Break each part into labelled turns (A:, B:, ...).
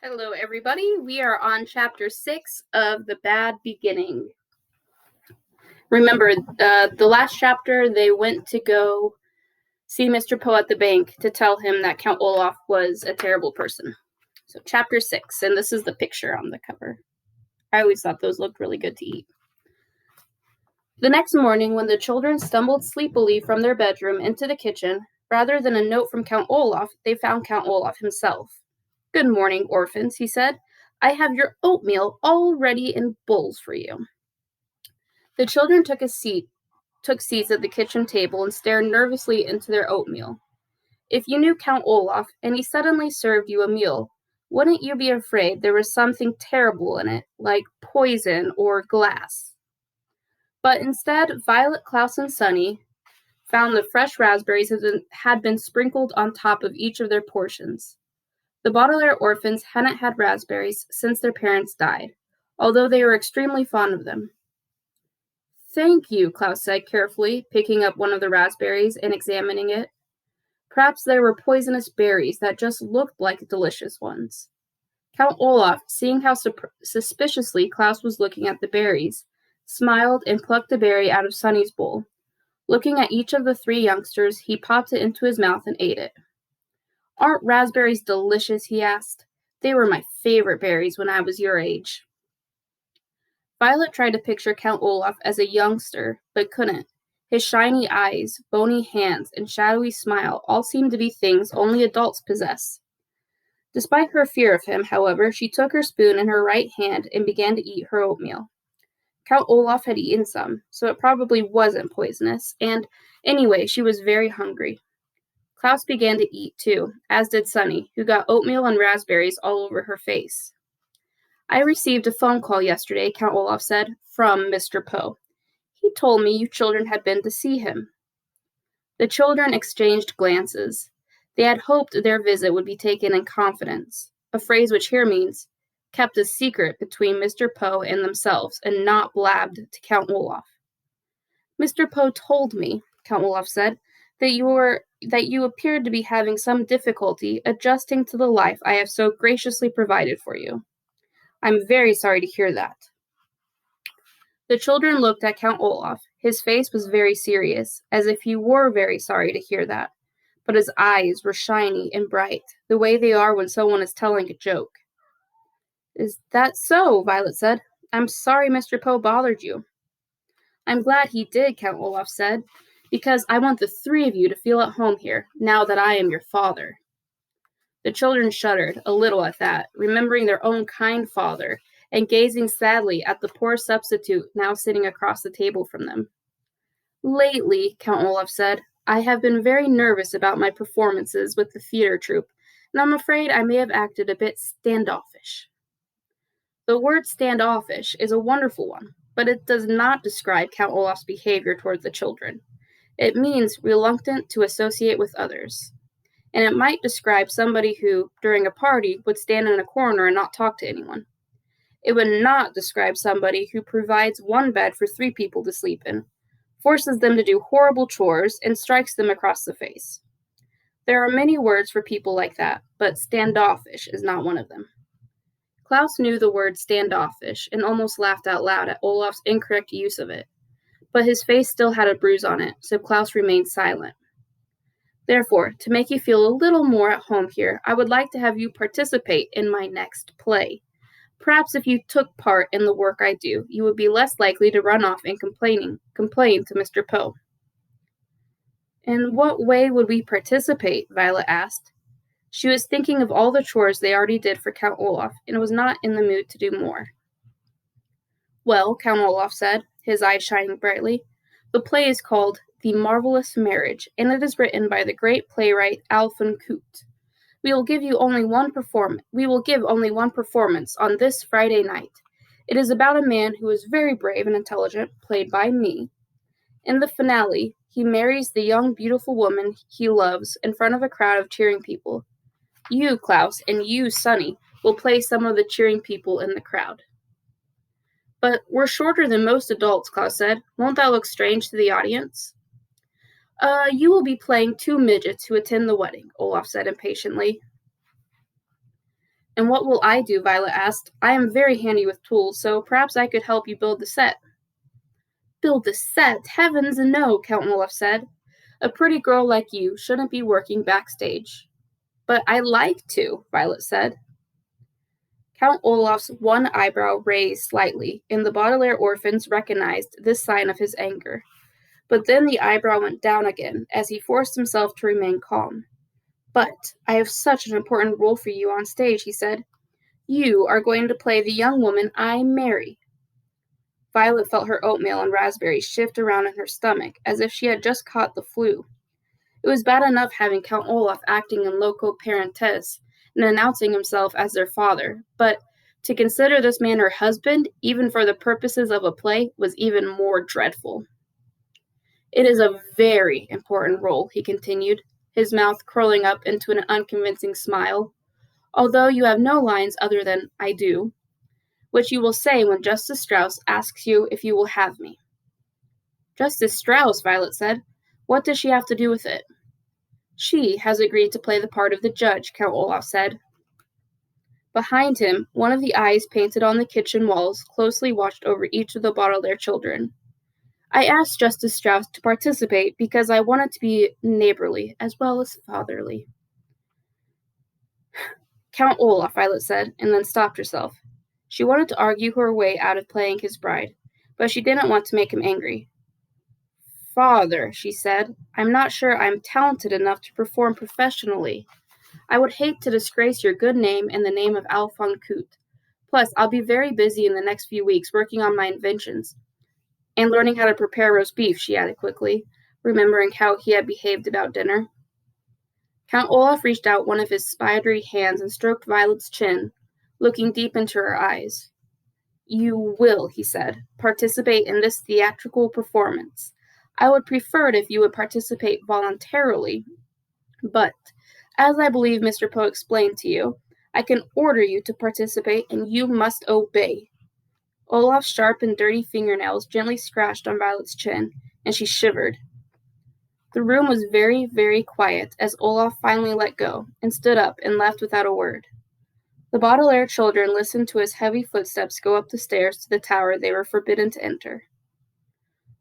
A: Hello, everybody. We are on chapter 6 of the Bad Beginning. Remember, the last chapter, they went to go see Mr. Poe at the bank to tell him that Count Olaf was a terrible person. So chapter 6, and this is the picture on the cover. I always thought those looked really good to eat. The next morning, when the children stumbled sleepily from their bedroom into the kitchen, rather than a note from Count Olaf, they found Count Olaf himself. "Good morning, orphans," he said. "I have your oatmeal all ready in bowls for you." The children took seats at the kitchen table and stared nervously into their oatmeal. If you knew Count Olaf and he suddenly served you a meal, wouldn't you be afraid there was something terrible in it, like poison or glass? But instead, Violet, Klaus, and Sunny found the fresh raspberries had been sprinkled on top of each of their portions. The Baudelaire orphans hadn't had raspberries since their parents died, although they were extremely fond of them. "Thank you," Klaus said carefully, picking up one of the raspberries and examining it. Perhaps there were poisonous berries that just looked like delicious ones. Count Olaf, seeing how suspiciously Klaus was looking at the berries, smiled and plucked a berry out of Sunny's bowl. Looking at each of the three youngsters, he popped it into his mouth and ate it. "Aren't raspberries delicious?" he asked. "They were my favorite berries when I was your age." Violet tried to picture Count Olaf as a youngster, but couldn't. His shiny eyes, bony hands, and shadowy smile all seemed to be things only adults possess. Despite her fear of him, however, she took her spoon in her right hand and began to eat her oatmeal. Count Olaf had eaten some, so it probably wasn't poisonous, and anyway, she was very hungry. Klaus began to eat too, as did Sunny, who got oatmeal and raspberries all over her face. "I received a phone call yesterday," Count Olaf said, "from Mr. Poe. He told me you children had been to see him." The children exchanged glances. They had hoped their visit would be taken in confidence, a phrase which here means kept a secret between Mr. Poe and themselves and not blabbed to Count Olaf. "Mr. Poe told me," Count Olaf said, that you appeared to be having some difficulty adjusting to the life I have so graciously provided for you. I'm very sorry to hear that." The children looked at Count Olaf. His face was very serious, as if he were very sorry to hear that, but his eyes were shiny and bright, the way they are when someone is telling a joke. "Is that so?" Violet said. "I'm sorry Mr. Poe bothered you." "I'm glad he did," Count Olaf said, "because I want the three of you to feel at home here, now that I am your father." The children shuddered a little at that, remembering their own kind father, and gazing sadly at the poor substitute now sitting across the table from them. "Lately," Count Olaf said, "I have been very nervous about my performances with the theater troupe, and I'm afraid I may have acted a bit standoffish." The word standoffish is a wonderful one, but it does not describe Count Olaf's behavior toward the children. It means reluctant to associate with others. And it might describe somebody who, during a party, would stand in a corner and not talk to anyone. It would not describe somebody who provides one bed for 3 people to sleep in, forces them to do horrible chores, and strikes them across the face. There are many words for people like that, but standoffish is not one of them. Klaus knew the word standoffish and almost laughed out loud at Olaf's incorrect use of it, but his face still had a bruise on it, so Klaus remained silent. "Therefore, to make you feel a little more at home here, I would like to have you participate in my next play. Perhaps if you took part in the work I do, you would be less likely to run off and complain to Mr. Poe." "In what way would we participate?" Violet asked. She was thinking of all the chores they already did for Count Olaf, and was not in the mood to do more. "Well," Count Olaf said, his eyes shining brightly, "the play is called The Marvelous Marriage, and it is written by the great playwright Alfred Coote. We will give only one performance on this Friday night. It is about a man who is very brave and intelligent, played by me. In the finale, he marries the young, beautiful woman he loves in front of a crowd of cheering people. You, Klaus, and you, Sunny, will play some of the cheering people in the crowd." "But we're shorter than most adults," Klaus said. "Won't that look strange to the audience?" You will be playing 2 midgets who attend the wedding," Olaf said impatiently. And what will I do? Violet asked. I am very handy with tools, so perhaps I could help you build the set. Build the set? Heavens no, Count Olaf said. A pretty girl like you shouldn't be working backstage. But I like to, Violet said. Count Olaf's one eyebrow raised slightly, and the Baudelaire orphans recognized this sign of his anger. But then the eyebrow went down again, as he forced himself to remain calm. But I have such an important role for you on stage, he said. You are going to play the young woman I marry. Violet felt her oatmeal and raspberries shift around in her stomach, as if she had just caught the flu. It was bad enough having Count Olaf acting in loco parentis and announcing himself as their father, but to consider this man her husband, even for the purposes of a play, was even more dreadful. It is a very important role, he continued, his mouth curling up into an unconvincing smile, although you have no lines other than I do, which you will say when Justice Strauss asks you if you will have me. Justice Strauss, Violet said. What does she have to do with it? She has agreed to play the part of the judge, Count Olaf said. Behind him, one of the eyes painted on the kitchen walls closely watched over each of the Baudelaire children. I asked Justice Strauss to participate because I wanted to be neighborly as well as fatherly. Count Olaf, Violet said, and then stopped herself. She wanted to argue her way out of playing his bride, but she didn't want to make him angry. Father, she said, I'm not sure I'm talented enough to perform professionally. I would hate to disgrace your good name and the name of Alphonse Coute. Plus, I'll be very busy in the next few weeks working on my inventions. And learning how to prepare roast beef, she added quickly, remembering how he had behaved about dinner. Count Olaf reached out one of his spidery hands and stroked Violet's chin, looking deep into her eyes. You will, he said, participate in this theatrical performance. I would prefer it if you would participate voluntarily, but, as I believe Mr. Poe explained to you, I can order you to participate and you must obey. Olaf's sharp and dirty fingernails gently scratched on Violet's chin, and she shivered. The room was very, very quiet as Olaf finally let go and stood up and left without a word. The Baudelaire children listened to his heavy footsteps go up the stairs to the tower they were forbidden to enter.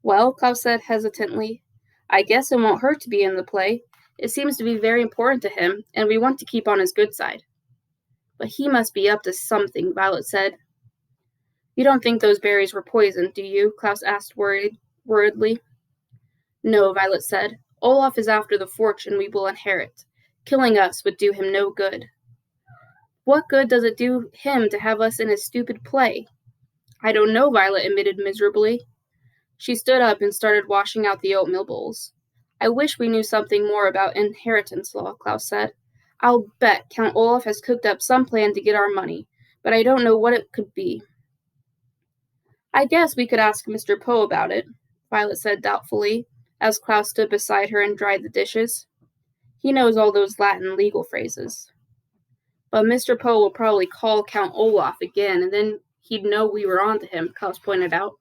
A: Well, Klaus said hesitantly, I guess it won't hurt to be in the play. It seems to be very important to him, and we want to keep on his good side. But he must be up to something, Violet said. You don't think those berries were poisoned, do you? Klaus asked worriedly. No, Violet said. Olaf is after the fortune we will inherit. Killing us would do him no good. What good does it do him to have us in his stupid play? I don't know, Violet admitted miserably. She stood up and started washing out the oatmeal bowls. I wish we knew something more about inheritance law, Klaus said. I'll bet Count Olaf has cooked up some plan to get our money, but I don't know what it could be. I guess we could ask Mr. Poe about it, Violet said doubtfully, as Klaus stood beside her and dried the dishes. He knows all those Latin legal phrases. But Mr. Poe will probably call Count Olaf again, and then he'd know we were on to him, Klaus pointed out.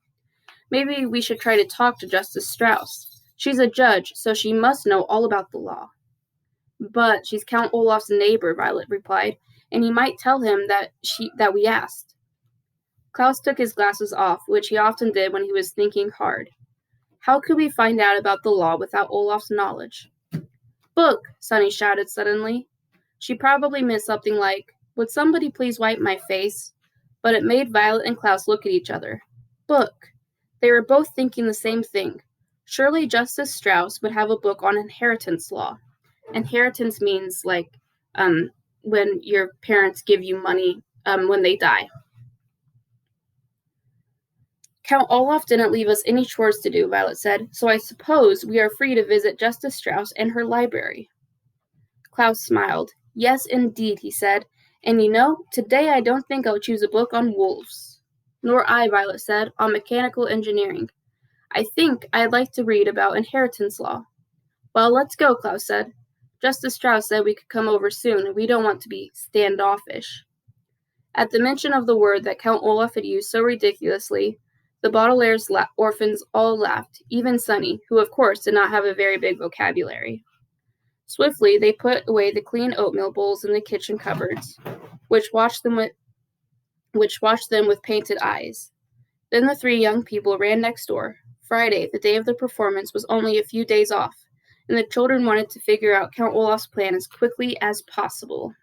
A: Maybe we should try to talk to Justice Strauss. She's a judge, so she must know all about the law. But she's Count Olaf's neighbor, Violet replied, and he might tell him that we asked. Klaus took his glasses off, which he often did when he was thinking hard. How could we find out about the law without Olaf's knowledge? Book, Sonny shouted suddenly. She probably meant something like, would somebody please wipe my face? But it made Violet and Klaus look at each other. Book. They were both thinking the same thing. Surely Justice Strauss would have a book on inheritance law. Inheritance means, when your parents give you money when they die. Count Olaf didn't leave us any chores to do, Violet said, so I suppose we are free to visit Justice Strauss and her library. Klaus smiled. Yes, indeed, he said. And today I don't think I'll choose a book on wolves. Nor I, Violet said, on mechanical engineering. I think I'd like to read about inheritance law. Well, let's go, Klaus said. Justice Strauss said we could come over soon, and we don't want to be standoffish. At the mention of the word that Count Olaf had used so ridiculously, the Baudelaire's orphans all laughed, even Sonny, who of course did not have a very big vocabulary. Swiftly, they put away the clean oatmeal bowls in the kitchen cupboards. which watched them with painted eyes. Then the three young people ran next door. Friday, the day of the performance, was only a few days off, and the children wanted to figure out Count Olaf's plan as quickly as possible.